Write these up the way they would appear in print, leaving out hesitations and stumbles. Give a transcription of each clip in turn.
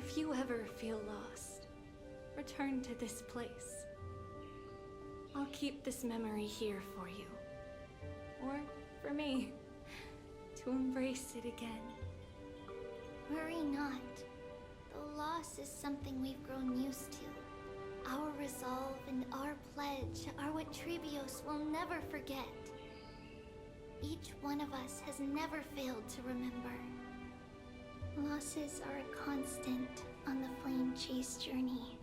If you ever feel lost, return to this place. I'll keep this memory here for you. Or for me, to embrace it again. Worry not. The loss is something we've grown used to. Our resolve and our pledge are what Trebios will never forget. Each one of us has never failed to remember. Losses are a constant on the Flame Chase journey,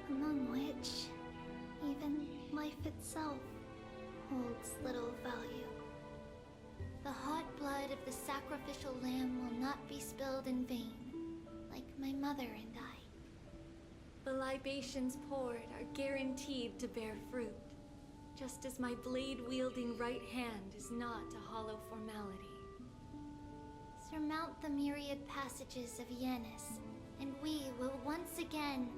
among which even life itself holds little value. The hot blood of the sacrificial lamb will not be spilled in vain, like my mother and I. The libations poured are guaranteed to bear fruit, just as my blade-wielding right hand is not a hollow formality. Surmount the myriad passages of Yanis, and we will once again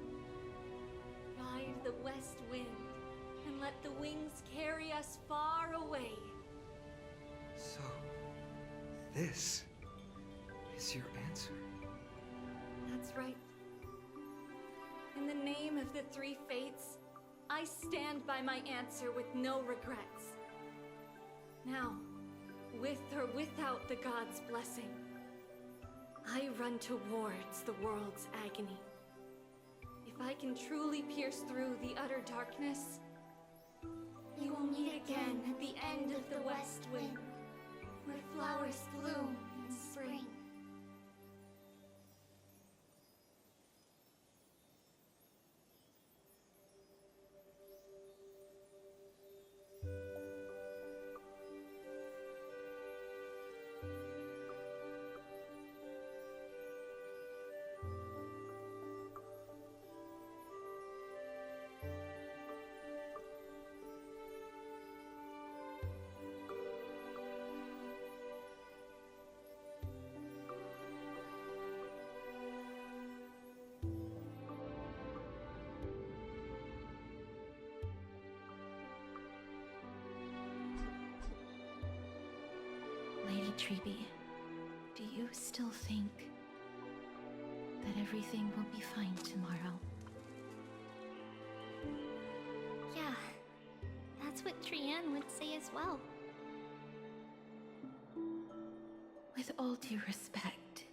ride the west wind, and let the wings carry us far away. So, this is your answer? That's right. In the name of the three fates, I stand by my answer with no regrets. Now, with or without the gods' blessing, I run towards the world's agony. If I can truly pierce through the utter darkness, we will meet again at the end of the west wind, where flowers bloom in spring. Lady Trebi, do you still think that everything will be fine tomorrow? Yeah, that's what Trianne would say as well. With all due respect,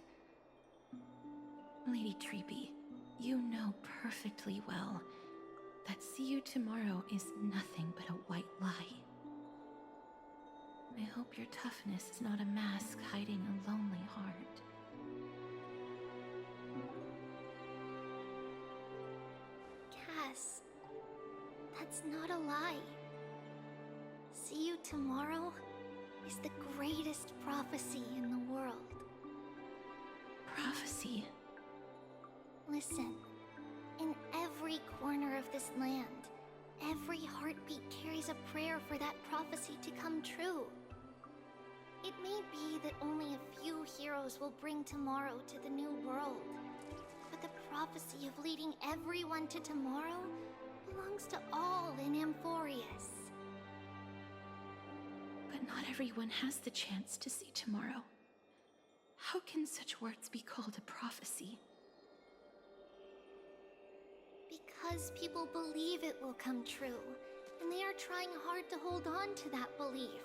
Lady Trebi, you know perfectly well that see you tomorrow is nothing but a white lie. I hope your toughness is not a mask hiding a lonely heart. Cass, that's not a lie. See you tomorrow is the greatest prophecy in the world. Prophecy? Listen, in every corner of this land, every heartbeat carries a prayer for that prophecy to come true. It may be that only a few heroes will bring tomorrow to the new world, but the prophecy of leading everyone to tomorrow belongs to all in Amphorius. But not everyone has the chance to see tomorrow. How can such words be called a prophecy? Because people believe it will come true, and they are trying hard to hold on to that belief.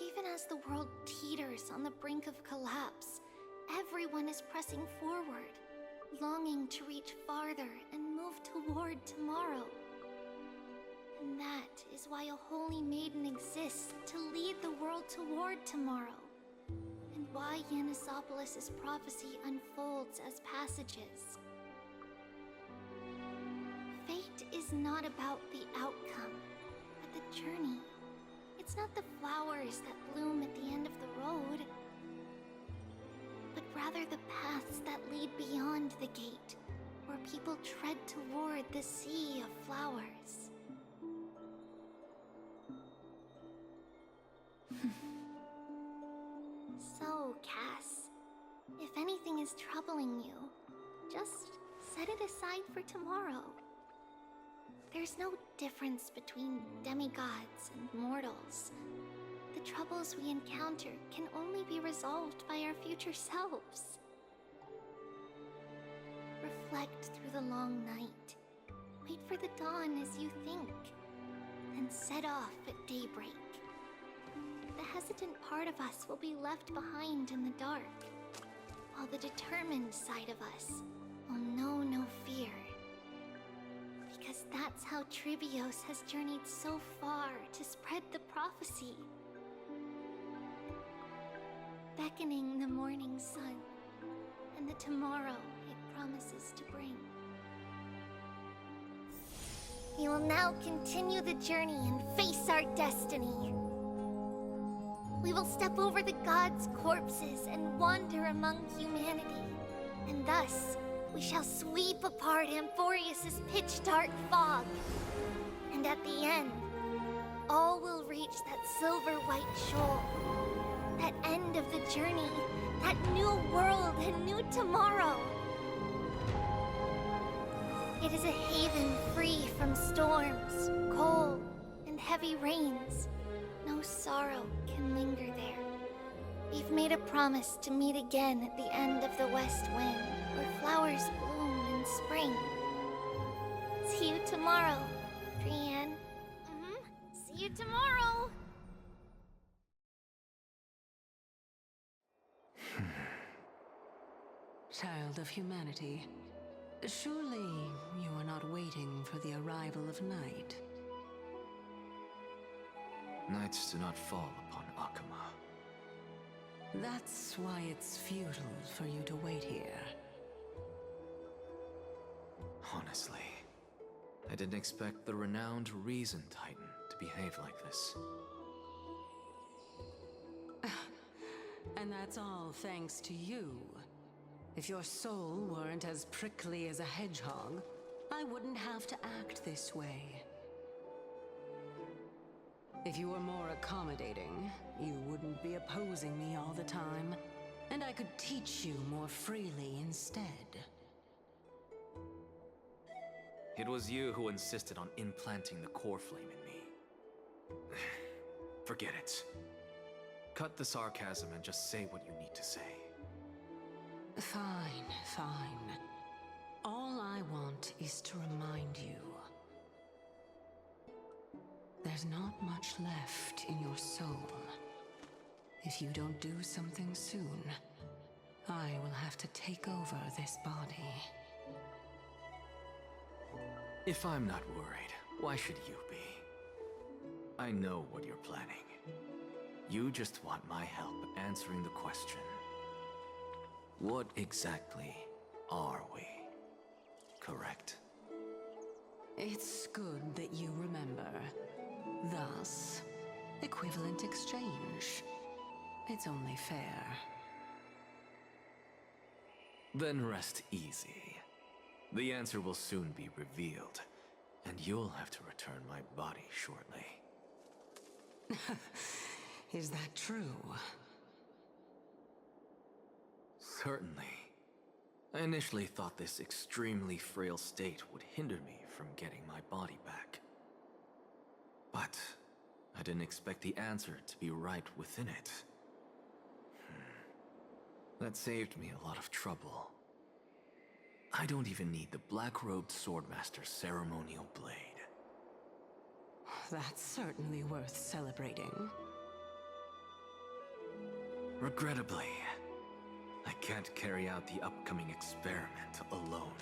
Even as the world teeters on the brink of collapse, everyone is pressing forward, longing to reach farther and move toward tomorrow. And that is why a holy maiden exists to lead the world toward tomorrow, and why Yanisopolis' prophecy unfolds as passages. Fate is not about the outcome, but the journey. It's not the flowers that bloom at the end of the road, but rather the paths that lead beyond the gate, where people tread toward the sea of flowers. So, Cass, if anything is troubling you, just set it aside for tomorrow. There's no difference between demigods and mortals. The troubles we encounter can only be resolved by our future selves. reflect through the long night. Wait for the dawn as you think, then set off at daybreak. The hesitant part of us will be left behind in the dark, while the determined side of us will know no fear. Because that's how Trivios has journeyed so far to spread the prophecy. Beckoning the morning sun, and the tomorrow it promises to bring. We will now continue the journey and face our destiny. We will step over the gods' corpses and wander among humanity. And thus, we shall sweep apart Amphorius' pitch-dark fog. And at the end, all will reach that silver-white shoal. That end of the journey, that new world and new tomorrow. It is a haven free from storms, cold, and heavy rains. No sorrow can linger there. We've made a promise to meet again at the end of the West Wind, where flowers bloom in spring. See you tomorrow, Brienne. See you tomorrow! Child of humanity, surely you are not waiting for the arrival of night. Nights do not fall upon Akama. That's why it's futile for you to wait here. Honestly, I didn't expect the renowned Reason Titan to behave like this. And that's all thanks to you. If your soul weren't as prickly as a hedgehog, I wouldn't have to act this way. If you were more accommodating, you wouldn't be opposing me all the time, and I could teach you more freely instead. It was you who insisted on implanting the core flame in me. Forget it. Cut the sarcasm and just say what you need to say. Fine, fine. All I want is to remind you. There's not much left in your soul. If you don't do something soon, I will have to take over this body. If I'm not worried, why should you be? I know what you're planning. You just want my help answering the question. What exactly are we? Correct? It's good that you remember. Thus, equivalent exchange. It's only fair. Then rest easy. The answer will soon be revealed, and you'll have to return my body shortly. Is that true? Certainly. I initially thought this extremely frail state would hinder me from getting my body back. But I didn't expect the answer to be right within it. That saved me a lot of trouble. I don't even need the black-robed swordmaster's ceremonial blade. That's certainly worth celebrating. Regrettably, I can't carry out the upcoming experiment alone.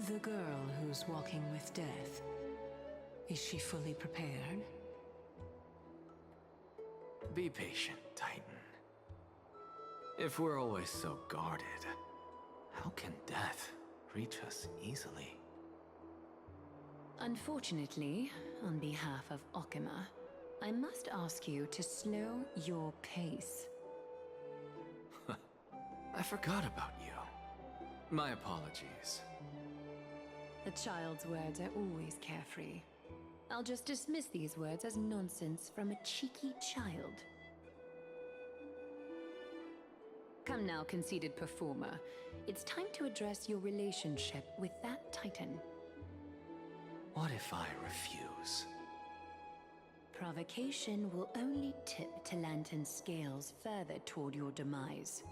The girl who's walking with death, is she fully prepared? Be patient, Titan. If we're always so guarded, how can death reach us easily? Unfortunately, on behalf of Okima, I must ask you to slow your pace. I forgot about you. My apologies. The child's words are always carefree. I'll just dismiss these words as nonsense from a cheeky child. Come now, conceited performer. It's time to address your relationship with that Titan. What if I refuse? Provocation will only tip Talantan's scales further toward your demise.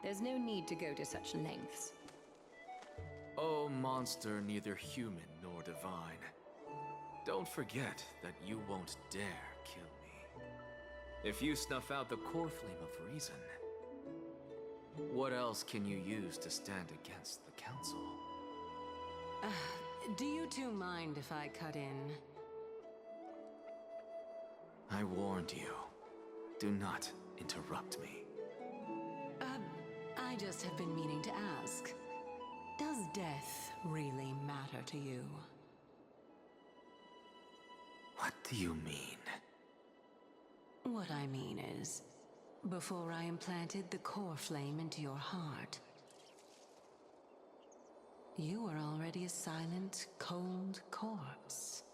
There's no need to go to such lengths. Oh, monster neither human nor divine. Don't forget that you won't dare kill me. If you snuff out the core flame of reason, what else can you use to stand against the Council? Do you two mind if I cut in? I warned you. Do not interrupt me. I just have been meaning to ask. Does death really matter to you? What do you mean? What I mean is, before I implanted the core flame into your heart, you were already a silent, cold corpse.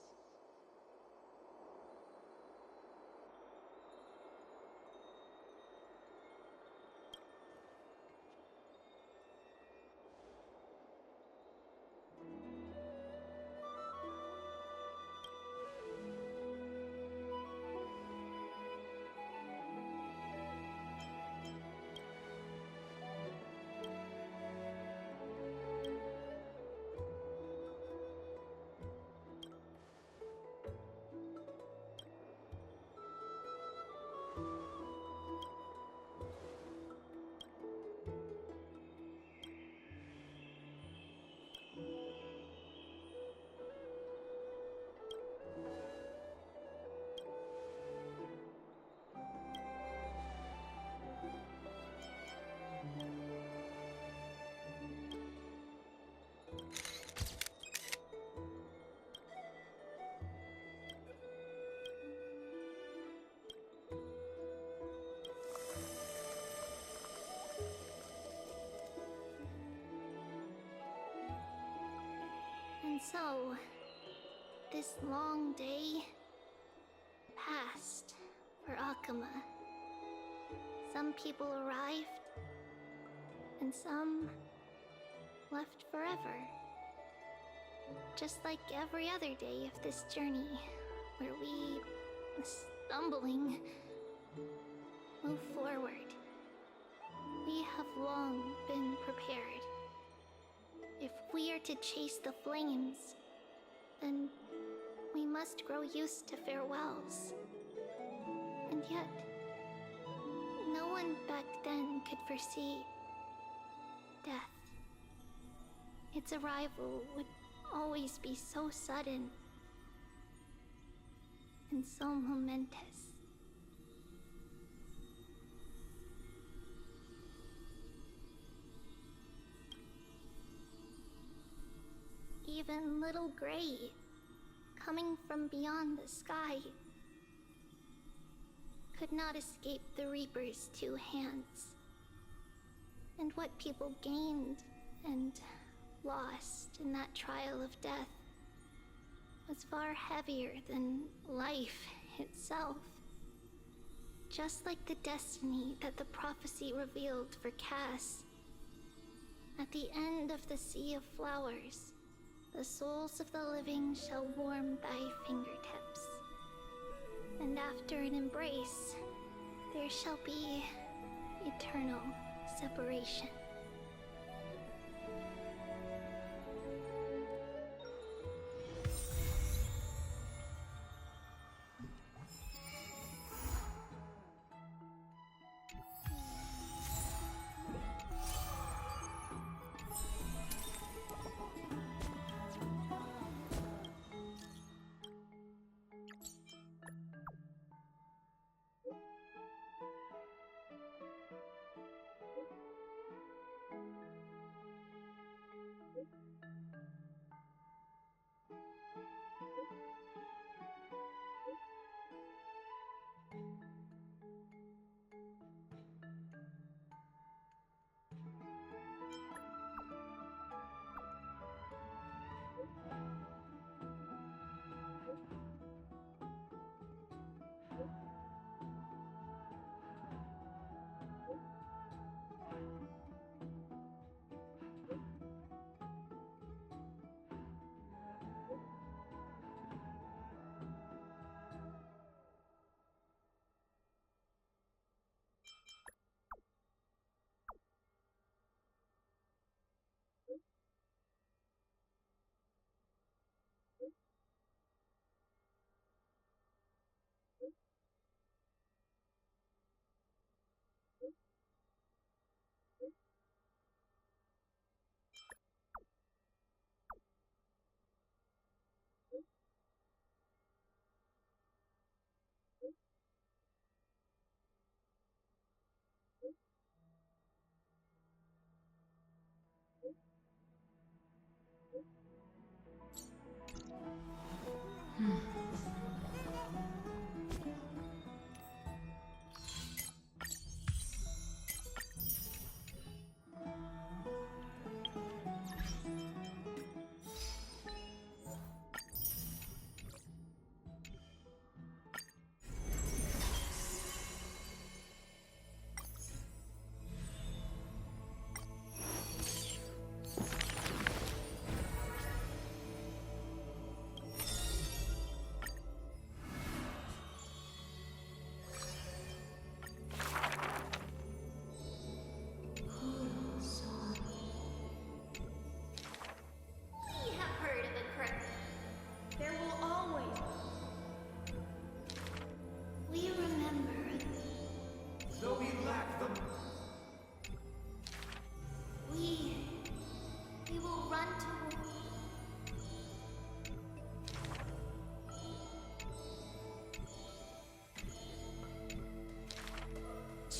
And so, this long day passed for Akuma. Some people arrived, and some left forever. Just like every other day of this journey, where we, stumbling, move forward. We have long been prepared. If we are to chase the flames, then we must grow used to farewells. And yet, no one back then could foresee death. Its arrival would always be so sudden and so momentous. Even little Gray, coming from beyond the sky, could not escape the Reaper's two hands. And what people gained and lost in that trial of death was far heavier than life itself. Just like the destiny that the prophecy revealed for Cass. At the end of the Sea of Flowers, the souls of the living shall warm thy fingertips. And after an embrace, there shall be eternal separation.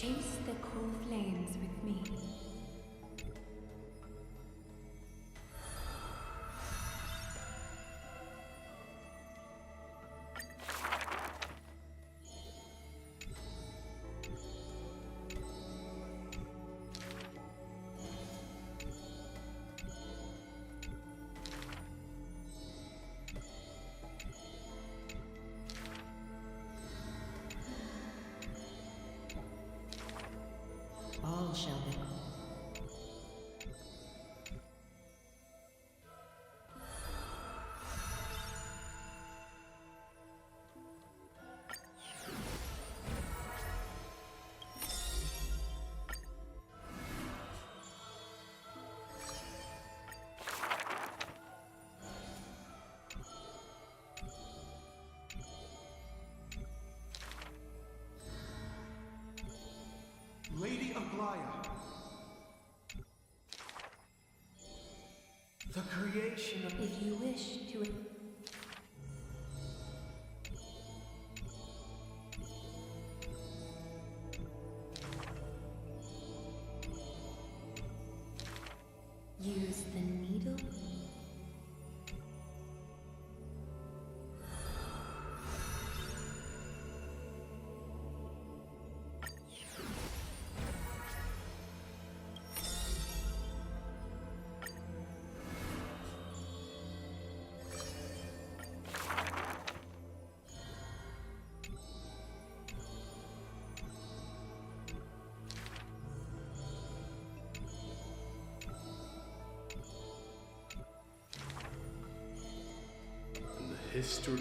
Chase the cool flames with me. All shall be. Lady Aglaya. The creation of... If you wish to... Use the needle? History